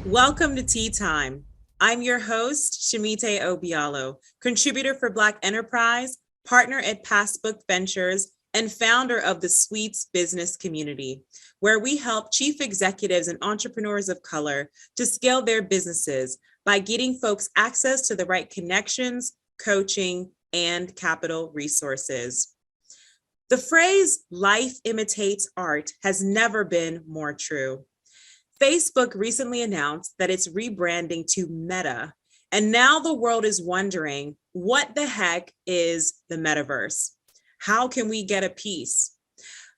Welcome to Tea Time. I'm your host, Shamite Obialo, contributor for Black Enterprise, partner at Passbook Ventures, and founder of the Suites Business Community, where we help chief executives and entrepreneurs of color to scale their businesses by getting folks access to the right connections, coaching, and capital resources. The phrase life imitates art has never been more true. Facebook recently announced that it's rebranding to Meta, and now the world is wondering, what the heck is the Metaverse? How can we get a piece?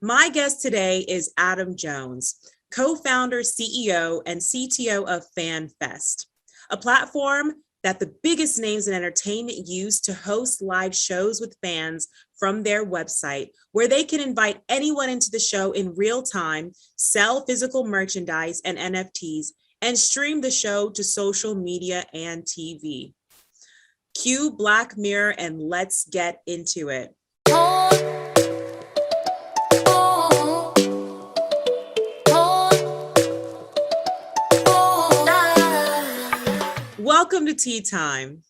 My guest today is Adam Jones, co-founder, CEO, and CTO of FanFest, a platform that the biggest names in entertainment use to host live shows with fans from their website, where they can invite anyone into the show in real time, sell physical merchandise and NFTs, and stream the show to social media and TV. Cue Black Mirror and let's get into it. Welcome to Tea Time.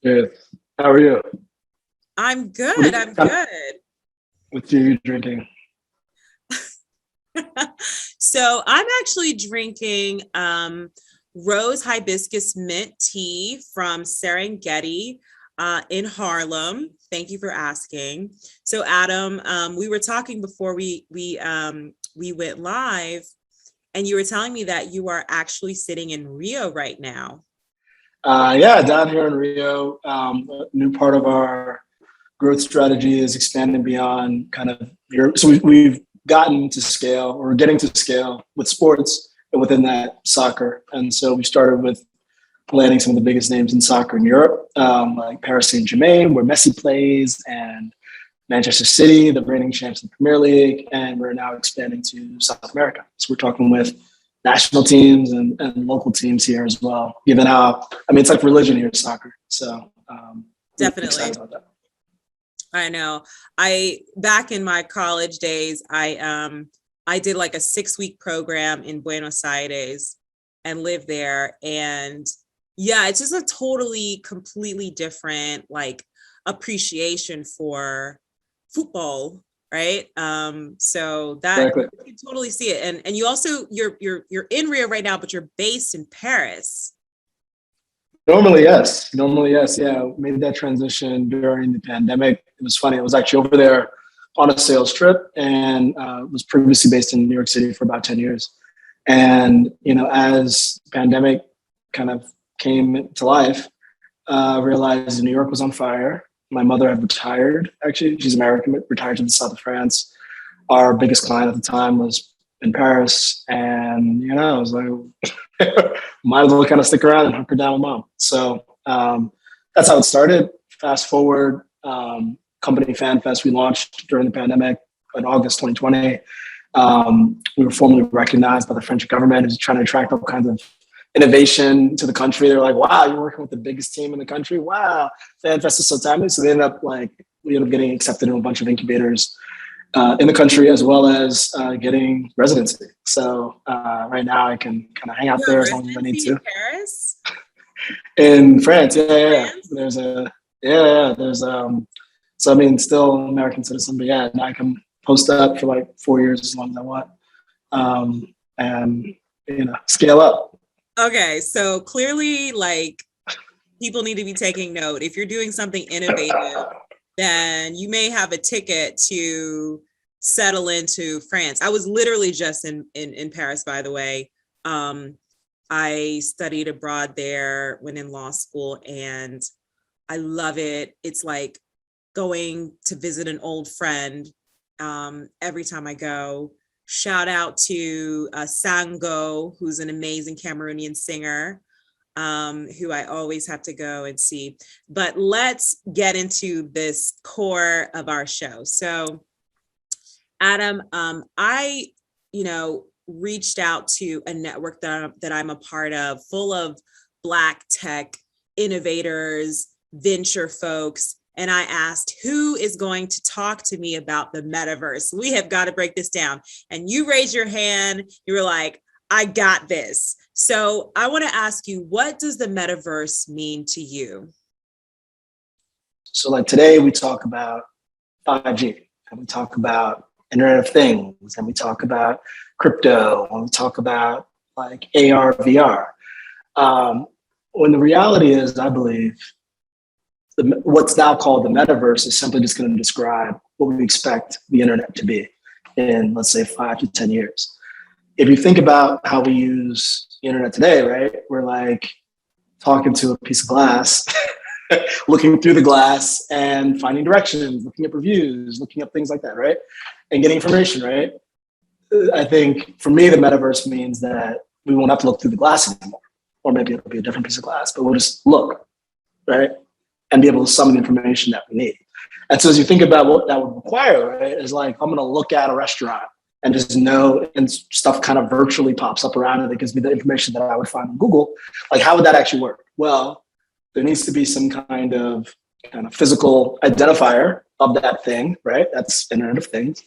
Good. How are you? I'm good. I'm good. What are you drinking? So I'm actually drinking rose hibiscus mint tea from Serengeti in Harlem. Thank you for asking. So Adam, we were talking before we went live, and you were telling me that you are actually sitting in Rio right now. Yeah, down here in Rio. A new part of our growth strategy is expanding beyond kind of Europe. So we've gotten to scale, or getting to scale with sports, and within that, soccer. And so we started with landing some of the biggest names in soccer in Europe, like Paris Saint-Germain, where Messi plays, and Manchester City, the reigning champs in the Premier League, and we're now expanding to South America. So we're talking with national teams and local teams here as well, given how, it's like religion here, soccer. So Definitely. Excited about that. I know. Back in my college days, I did like a 6-week program in Buenos Aires and lived there. And yeah, it's just a completely different like appreciation for football, right? So that Exactly. you can totally see it. And you also you're in Rio right now, but you're based in Paris. Normally, yes. Yeah, made that transition during the pandemic. It was funny. It was actually over there on a sales trip, and was previously based in New York City for about 10 years. And, as the pandemic kind of came to life, realized New York was on fire. My mother had retired, actually. She's American, but retired to the south of France. Our biggest client at the time was in Paris. And, I was like, might as well kind of stick around and hunker down with mom. So that's how it started. Fast forward, company FanFest, we launched during the pandemic in August 2020. We were formally recognized by the French government, who's trying to attract all kinds of innovation to the country. They're like, wow, you're working with the biggest team in the country. Wow, FanFest is so timely. So we ended up getting accepted in a bunch of incubators in the country, as well as getting residency. So right now I can kind of hang out there as long as I need to. In Paris? In France, yeah. There's still an American citizen, but yeah, now I can post up for like 4 years as long as I want, and scale up. Okay, so clearly, like, people need to be taking note. If you're doing something innovative, then you may have a ticket to settle into France. I was literally just in Paris, by the way. I studied abroad there when in law school, and I love it. It's like going to visit an old friend every time I go. Shout out to Sango, who's an amazing Cameroonian singer, who I always have to go and see. But let's get into this core of our show. So, Adam, I, reached out to a network that I'm a part of, full of Black tech innovators, venture folks. And I asked, who is going to talk to me about the metaverse? We have got to break this down. And you raised your hand. You were like, I got this. So I want to ask you, what does the metaverse mean to you? So like today we talk about 5G and we talk about Internet of Things and we talk about crypto and we talk about like AR, VR. When the reality is, I believe what's now called the metaverse is simply just going to describe what we expect the internet to be in, let's say, 5 to 10 years. If you think about how we use the internet today, right? We're like talking to a piece of glass, looking through the glass and finding directions, looking up reviews, looking up things like that, right? And getting information, right? I think for me, the metaverse means that we won't have to look through the glass anymore. Or maybe it'll be a different piece of glass, but we'll just look, right? And be able to summon the information that we need. And so as you think about what that would require, right, is like, I'm going to look at a restaurant and just know, and stuff kind of virtually pops up around it that gives me the information that I would find on Google. Like, how would that actually work? Well, there needs to be some kind of physical identifier of that thing, right? That's Internet of Things.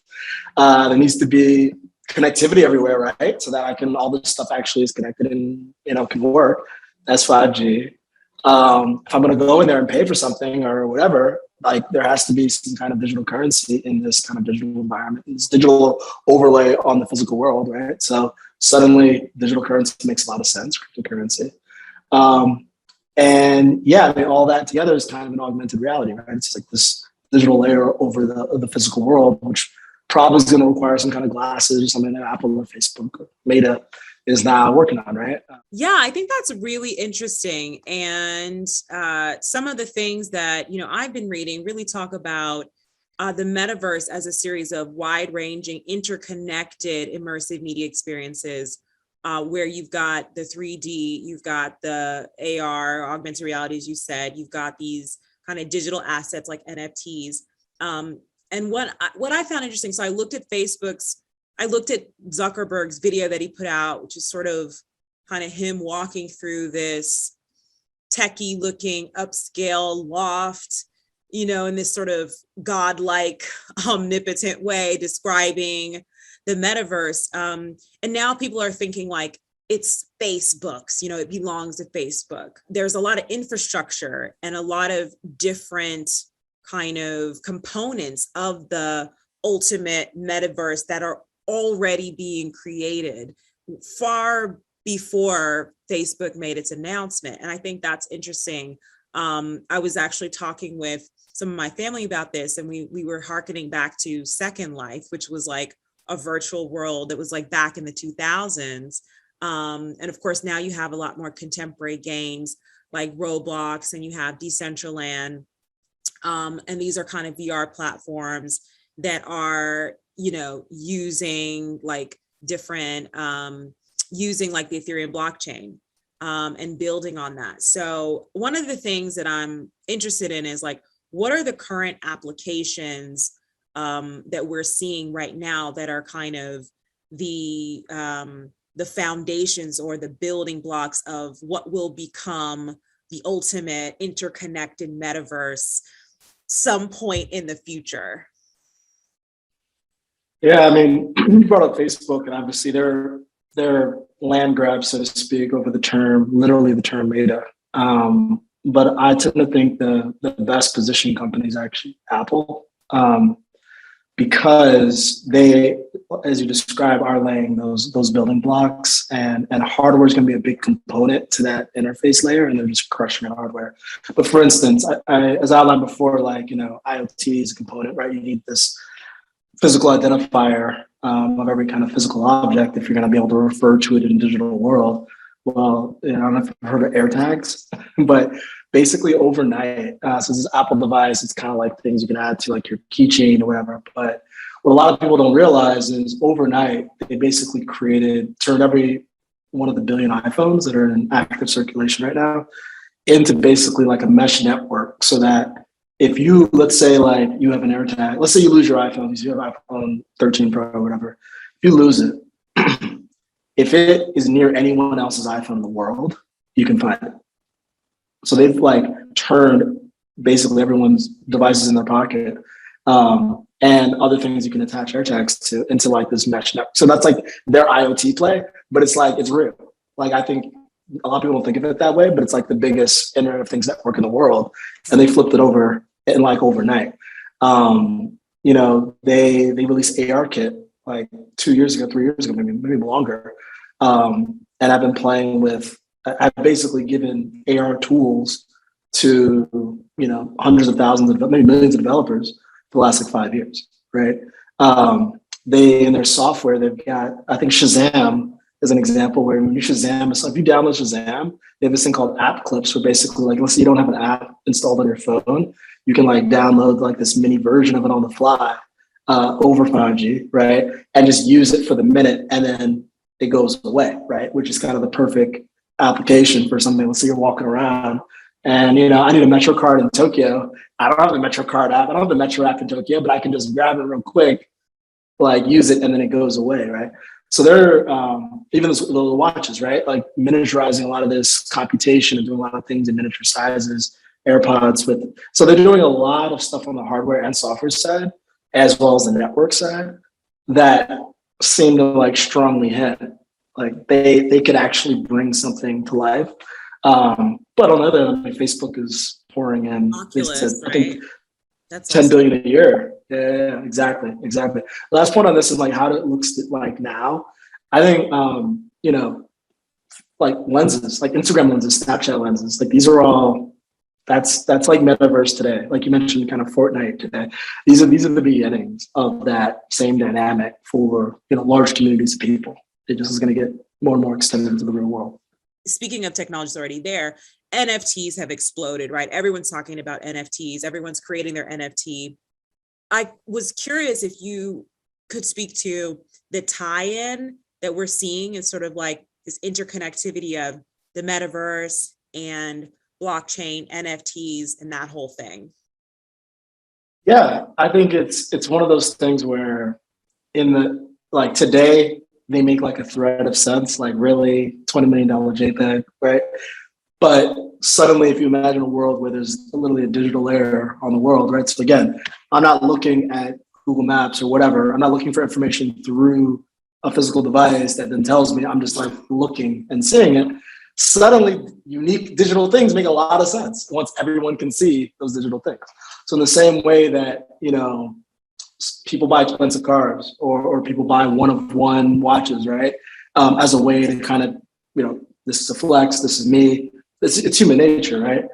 There needs to be connectivity everywhere, right? So that all this stuff actually is connected and, can work. That's 5G. If I'm going to go in there and pay for something or whatever, like there has to be some kind of digital currency in this kind of digital environment, this digital overlay on the physical world, right? So suddenly digital currency makes a lot of sense, cryptocurrency. And yeah, I mean, all that together is kind of an augmented reality, right? It's like this digital layer over the physical world, which probably is going to require some kind of glasses or something that Apple or Facebook or Meta is now working on, right? Yeah, I think that's really interesting. And some of the things that, I've been reading really talk about the metaverse as a series of wide-ranging, interconnected, immersive media experiences where you've got the 3D, you've got the AR, augmented reality, as you said, you've got these kind of digital assets like NFTs. And what I found interesting, so I looked at Zuckerberg's video that he put out, which is sort of kind of him walking through this techie looking upscale loft, in this sort of godlike, omnipotent way, describing the metaverse. And now people are thinking like it's Facebook's, it belongs to Facebook. There's a lot of infrastructure and a lot of different kind of components of the ultimate metaverse that are already being created far before Facebook made its announcement. And I think that's interesting. I was actually talking with some of my family about this, and we were hearkening back to Second Life, which was like a virtual world that was like back in the 2000s. And of course, now you have a lot more contemporary games like Roblox, and you have Decentraland. And these are kind of VR platforms that are, using like different, using like the Ethereum blockchain and building on that. So one of the things that I'm interested in is like, what are the current applications that we're seeing right now that are kind of the foundations or the building blocks of what will become the ultimate interconnected metaverse some point in the future? Yeah, I mean, you brought up Facebook, and obviously they're land grabs, so to speak, over literally the term Meta. But I tend to think the best positioned company is actually Apple, because they, as you describe, are laying those building blocks, and hardware is going to be a big component to that interface layer, and they're just crushing it hardware. But for instance, I as I outlined before, like, IoT is a component, right? You need this physical identifier of every kind of physical object if you're going to be able to refer to it in the digital world. Well, I don't know if you've heard of AirTags, but basically overnight, so this Apple device, it's kind of like things you can add to like your keychain or whatever. But what a lot of people don't realize is overnight, they basically turned every one of the billion iPhones that are in active circulation right now into basically like a mesh network, so that if you, let's say like you have an AirTag, let's say you lose your iPhone, you have iPhone 13 Pro or whatever, if you lose it, if it is near anyone else's iPhone in the world, you can find it. So they've like turned basically everyone's devices in their pocket and other things you can attach AirTags to into like this mesh network. So that's like their IoT play. but it's like, it's real. Like, I think a lot of people don't think of it that way, but it's like the biggest Internet of Things network in the world. And they flipped it over in like overnight. You know, they released ARKit like 2 years ago, 3 years ago, maybe longer. And I've been playing with, I've basically given AR tools to, you know, hundreds of thousands of, maybe millions of developers for the last like 5 years, right? They, in their software, they've got, I think Shazam is an example where when you Shazam, so if you download Shazam, they have this thing called app clips where basically, like, let's say you don't have an app installed on your phone, you can like download like this mini version of it on the fly over 5G, right? And just use it for the minute and then it goes away, right? Which is kind of the perfect application for something. Let's say you're walking around and, you know, I need a Metro card in Tokyo. I don't have the Metro card app. I don't have the Metro app in Tokyo, but I can just grab it real quick, like use it, and then it goes away, right? So they're, even the watches, right? Like miniaturizing a lot of this computation and doing a lot of things in miniature sizes, AirPods with, so they're doing a lot of stuff on the hardware and software side, as well as the network side, that seem to like strongly hit. Like they could actually bring something to life. But on the other hand, like Facebook is pouring in, Oculus, I think, right? That's 10 also billion a year. Yeah, exactly. Last point on this is like how it looks like now. I think, you know, like lenses, like Instagram lenses, Snapchat lenses, like these are all, that's like Metaverse today. Like you mentioned, kind of Fortnite today. These are the beginnings of that same dynamic for, you know, large communities of people. It just is going to get more and more extended into the real world. Speaking of technology already there, NFTs have exploded, right? Everyone's talking about NFTs. Everyone's creating their NFT. I was curious if you could speak to the tie-in that we're seeing and sort of like this interconnectivity of the metaverse and blockchain, NFTs, and that whole thing. Yeah, I think it's one of those things where in the, like today, they make like a thread of sense, like really $20 million JPEG, right? But suddenly, if you imagine a world where there's literally a digital layer on the world, right? So again, I'm not looking at Google Maps or whatever. I'm not looking for information through a physical device that then tells me. I'm just like looking and seeing it. Suddenly, unique digital things make a lot of sense once everyone can see those digital things. So in the same way that, you know, people buy expensive cars or people buy one-of-one watches, right? As a way to kind of, you know, this is a flex, this is me. It's human nature, right?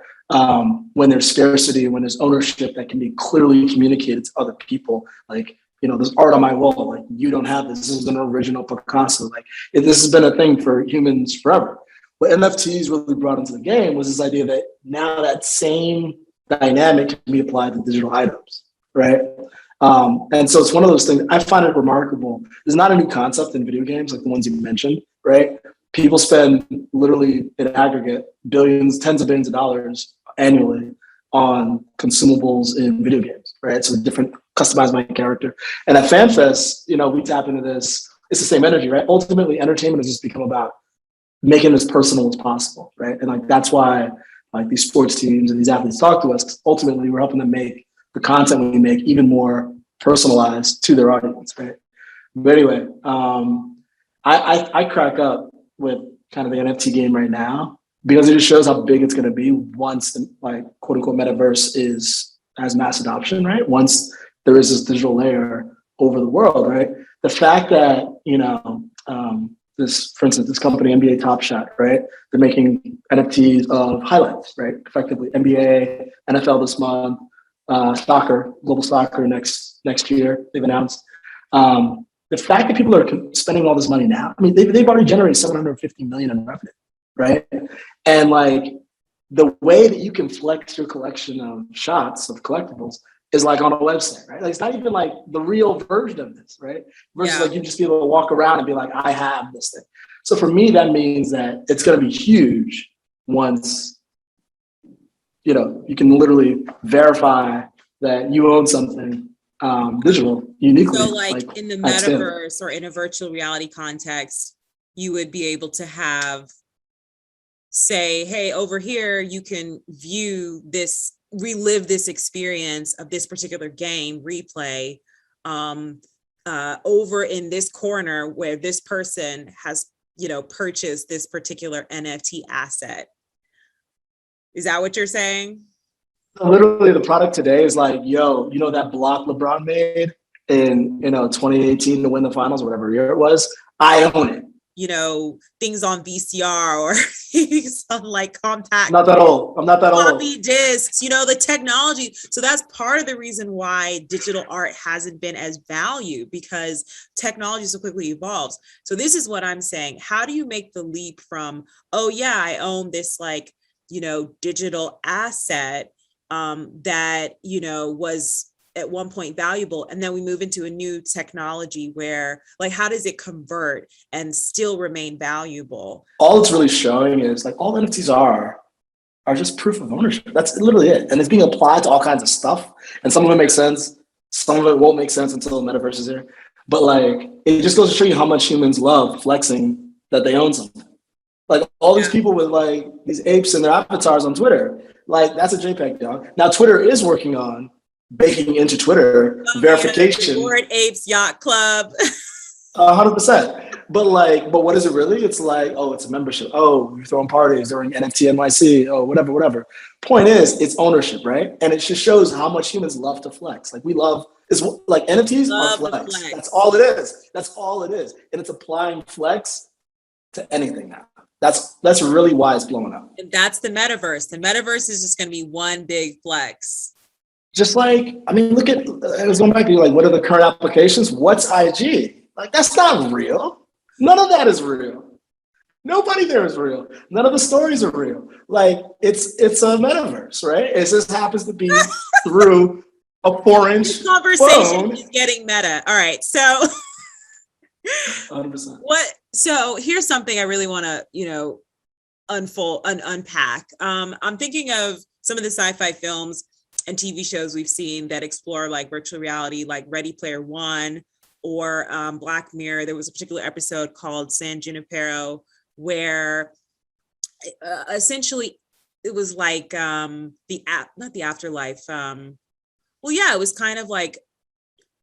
When there's scarcity, when there's ownership that can be clearly communicated to other people, like, you know, there's art on my wall, like you don't have this. This is an original Picasso. Like this has been a thing for humans forever. What NFTs really brought into the game was this idea that now that same dynamic can be applied to digital items, right? And so it's one of those things. I find it remarkable. It's not a new concept in video games like the ones you mentioned, right? People spend literally in aggregate billions, tens of billions of dollars annually on consumables in video games, right? So different, customize my character. And at FanFest, you know, we tap into this. It's the same energy, right? Ultimately, entertainment has just become about making it as personal as possible, right? And like that's why like these sports teams and these athletes talk to us, because ultimately we're helping them make the content we make even more personalized to their audience, right? But anyway, I crack up with kind of the NFT game right now because it just shows how big it's going to be once the like quote unquote metaverse has mass adoption, right? Once there is this digital layer over the world, right? The fact that, you know, this, for instance, this company, NBA Top Shot, right? They're making NFTs of highlights, right? Effectively, NBA, NFL this month, soccer, global soccer next year, they've announced. The fact that people are spending all this money now, I mean, they've already generated $750 million in revenue, right? And like the way that you can flex your collection of shots of collectibles is like on a website, right? Like it's not even like the real version of this, right? Versus like you just be able to walk around and be like, I have this thing. So for me, that means that it's going to be huge once, you know, you can literally verify that you own something digital uniquely. So like in the metaverse or in a virtual reality context, you would be able to have, say, hey, over here, you can view this, relive this experience of this particular game replay over in this corner where this person has purchase this particular NFT asset. Is that what you're saying? Literally, the product today is like, yo, that block LeBron made in 2018 to win the finals, whatever year it was. I own it. Things on VCR or things on like compact. I'm not that old. Floppy disks, the technology. So that's part of the reason why digital art hasn't been as valued, because technology so quickly evolves. So this is what I'm saying. How do you make the leap from, oh yeah, I own this like, digital asset that, was at one point valuable, and then we move into a new technology where, like, how does it convert and still remain valuable? All it's really showing is like all NFTs are just proof of ownership. That's literally it. And it's being applied to all kinds of stuff. And some of it makes sense. Some of it won't make sense until the metaverse is here. But like, it just goes to show you how much humans love flexing that they own something. Like all these people with like these apes and their avatars on Twitter, like that's a JPEG, dog. Now Twitter is working on baking into Twitter verification. Bored Apes Yacht Club. 100%. But what is it really? It's like, oh, it's a membership. Oh, you're throwing parties during NFT NYC. Oh, whatever. Point is, it's ownership, right? And it just shows how much humans love to flex. Like we love, it's like NFTs are flex. That's all it is. And it's applying flex to anything now. That's really why it's blowing up. And that's the metaverse. The metaverse is just going to be one big flex. Just like, I mean, look at, I was going back to like, what are the current applications? What's IG? Like, that's not real. None of that is real. Nobody there is real. None of the stories are real. Like, it's a metaverse, right? It just happens to be through a 4-inch conversation phone. Is getting meta. All right, so 100%. So here's something I really want to, unpack. I'm thinking of some of the sci-fi films and TV shows we've seen that explore like virtual reality, like Ready Player One or Black Mirror. There was a particular episode called San Junipero where essentially it was like not the afterlife. It was kind of like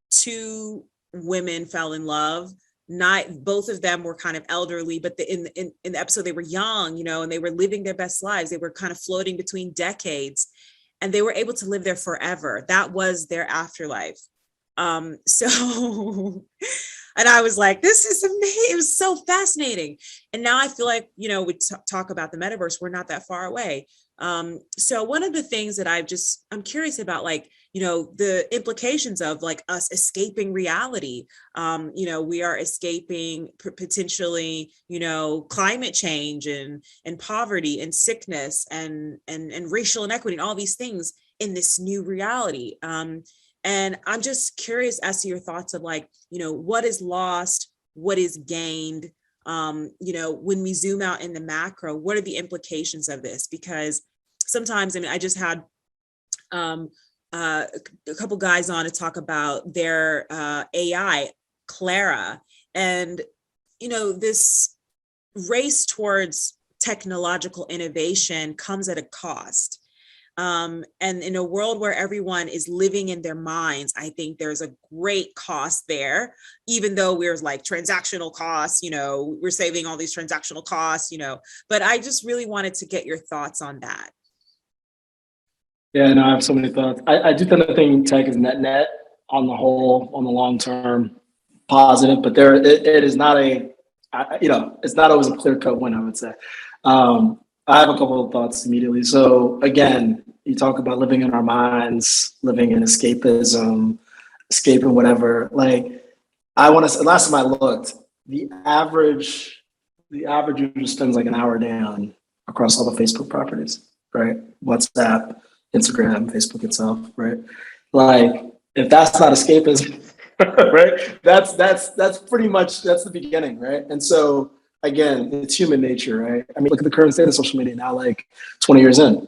two women fell in love. Not both of them were kind of elderly, but in the episode they were young, and they were living their best lives. They were kind of floating between decades, and they were able to live there forever. That was their afterlife. So, and I was like, this is amazing. It was so fascinating. And now I feel like, we talk about the metaverse, we're not that far away. So one of the things that I'm curious about, like, the implications of like us escaping reality. We are escaping potentially, climate change and poverty and sickness and racial inequity and all these things in this new reality. And I'm just curious as to your thoughts of like, what is lost, what is gained, when we zoom out in the macro, what are the implications of this? Because sometimes, I just had a couple guys on to talk about their AI, Clara, and, this race towards technological innovation comes at a cost. And in a world where everyone is living in their minds, I think there's a great cost there, even though we're like transactional costs, we're saving all these transactional costs, but I just really wanted to get your thoughts on that. Yeah, no, I have so many thoughts. I do tend to think tech is net on the whole, on the long term, positive, but it is not it's not always a clear cut win, I would say. I have a couple of thoughts immediately. So again, you talk about living in our minds, living in escapism, escaping whatever. Like, I want to say, last time I looked, the average user spends like an hour a day on across all the Facebook properties, right? WhatsApp, Instagram, Facebook itself, right? Like, if that's not escapism, right? That's pretty much, that's the beginning, right? And so again, it's human nature, right? I mean, look at the current state of social media now, like 20 years in.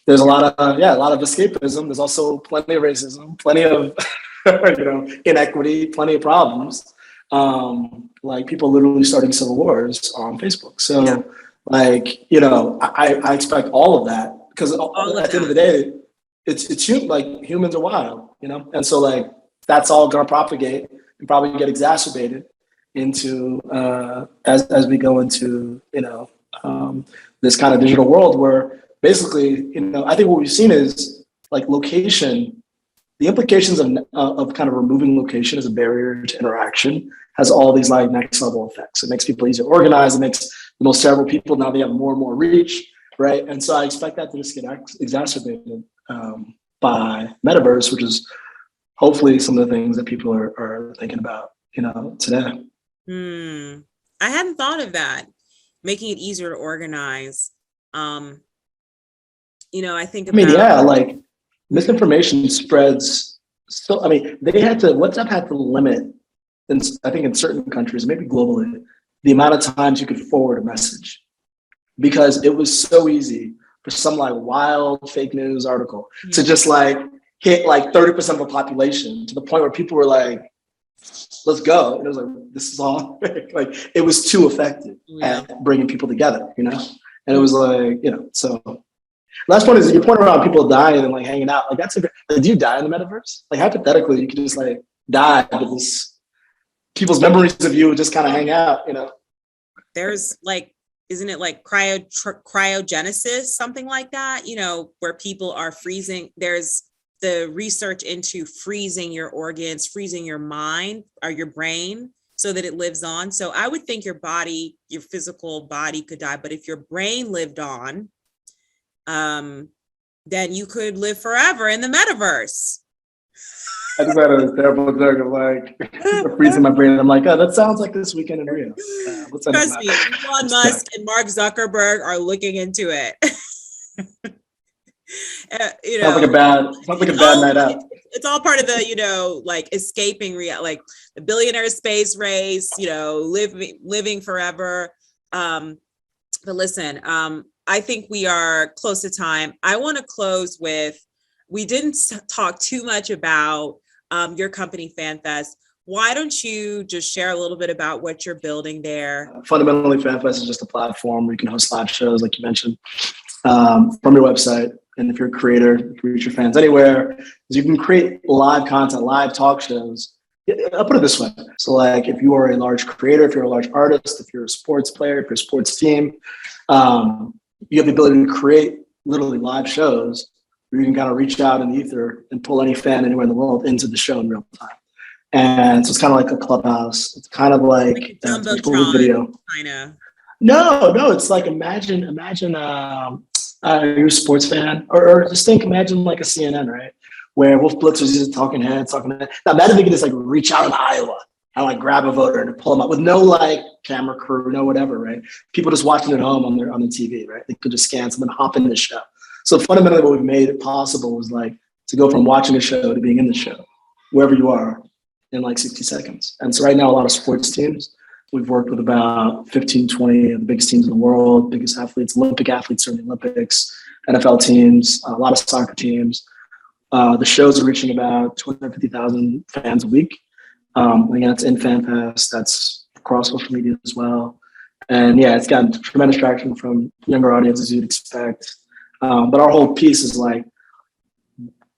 There's a lot of escapism. There's also plenty of racism, plenty of inequity, plenty of problems. Like people literally starting civil wars on Facebook. So yeah. I expect all of that because at the end of the day, it's like humans are wild, and so like that's all gonna propagate and probably get exacerbated. into as we go into this kind of digital world where basically I think what we've seen is like location, the implications of kind of removing location as a barrier to interaction has all these like next level effects. It makes people easier to organize. It makes the most several people now they have more and more reach, right? And so I expect that to just get exacerbated by Metaverse, which is hopefully some of the things that people are thinking about, today. I hadn't thought of that, making it easier to organize. I think about, like misinformation spreads. So, WhatsApp had to limit, I think in certain countries, maybe globally, the amount of times you could forward a message because it was so easy for some like wild fake news article to just like hit like 30% of the population to the point where people were like, let's go. And it was like, this is all like, it was too effective at bringing people together, And it was like, so last point is your point around people dying and like hanging out. Like that's do you die in the metaverse? Like hypothetically, you could just like die because people's memories of you just kind of hang out, There's like, isn't it like cryogenesis, something like that, where people are freezing. There's the research into freezing your organs, freezing your mind or your brain so that it lives on. So I would think your physical body could die, but if your brain lived on, then you could live forever in the metaverse. I just had a terrible joke of like freezing my brain. And I'm like, oh, that sounds like this weekend in Rio. Trust me, Elon Musk and Mark Zuckerberg are looking into it. Sounds like a bad night out. It's all part of the, like escaping like the billionaire space race, living forever. But listen, I think we are close to time. I want to close with, we didn't talk too much about your company, FanFest. Why don't you just share a little bit about what you're building there? Fundamentally, FanFest is just a platform where you can host live shows, like you mentioned, from your website. And if you're a creator, you can reach your fans anywhere. You can create live content, live talk shows. I'll put it this way. So like if you are a large creator, if you're a large artist, if you're a sports player, if you're a sports team, you have the ability to create literally live shows where you can kind of reach out in the ether and pull any fan anywhere in the world into the show in real time. And so it's kind of like a Clubhouse. It's kind of like video. No, it's like imagine you're a sports fan, or just imagine like a CNN, right? Where Wolf Blitzer is just talking heads. Now imagine they could just like reach out in Iowa and like grab a voter and pull them up with no like camera crew, no whatever, right? People just watching at home on the TV, right? They could just scan something, hop in the show. So fundamentally what we've made it possible was like to go from watching a show to being in the show, wherever you are, in like 60 seconds. And so right now a lot of sports teams, we've worked with about 15, 20 of the biggest teams in the world, biggest athletes, Olympic athletes during the Olympics, NFL teams, a lot of soccer teams. The shows are reaching about 250,000 fans a week. Again, that's in FanFest, that's across social media as well. And yeah, it's gotten tremendous traction from younger audiences you'd expect. But our whole piece is like,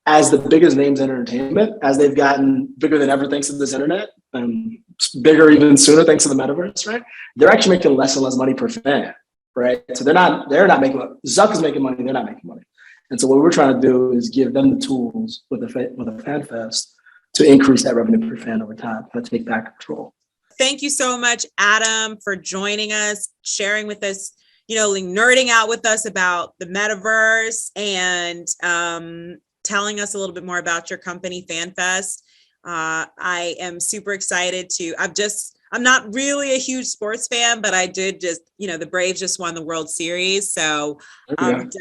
as the biggest names in entertainment, as they've gotten bigger than ever thanks to this internet, and bigger even sooner thanks to the metaverse, right? They're actually making less and less money per fan, right? So they're not making money. Zuck is making money, they're not making money. And so what we're trying to do is give them the tools with a FanFest to increase that revenue per fan over time, to take back control. Thank you so much, Adam, for joining us, sharing with us, like nerding out with us about the metaverse and telling us a little bit more about your company, FanFest. I am super excited I'm not really a huge sports fan, but I did just, the Braves just won the World Series. So definitely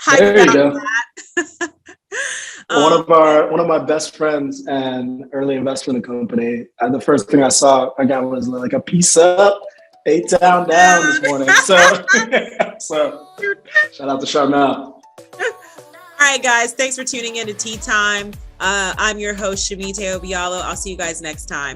hyped about that. One of my best friends and early investor in the company, the first thing I saw I got was like a piece up, 8 down this morning. So shout out to Charmel. All right, guys. Thanks for tuning in to Tea Time. I'm your host, Shemite Obialo. I'll see you guys next time.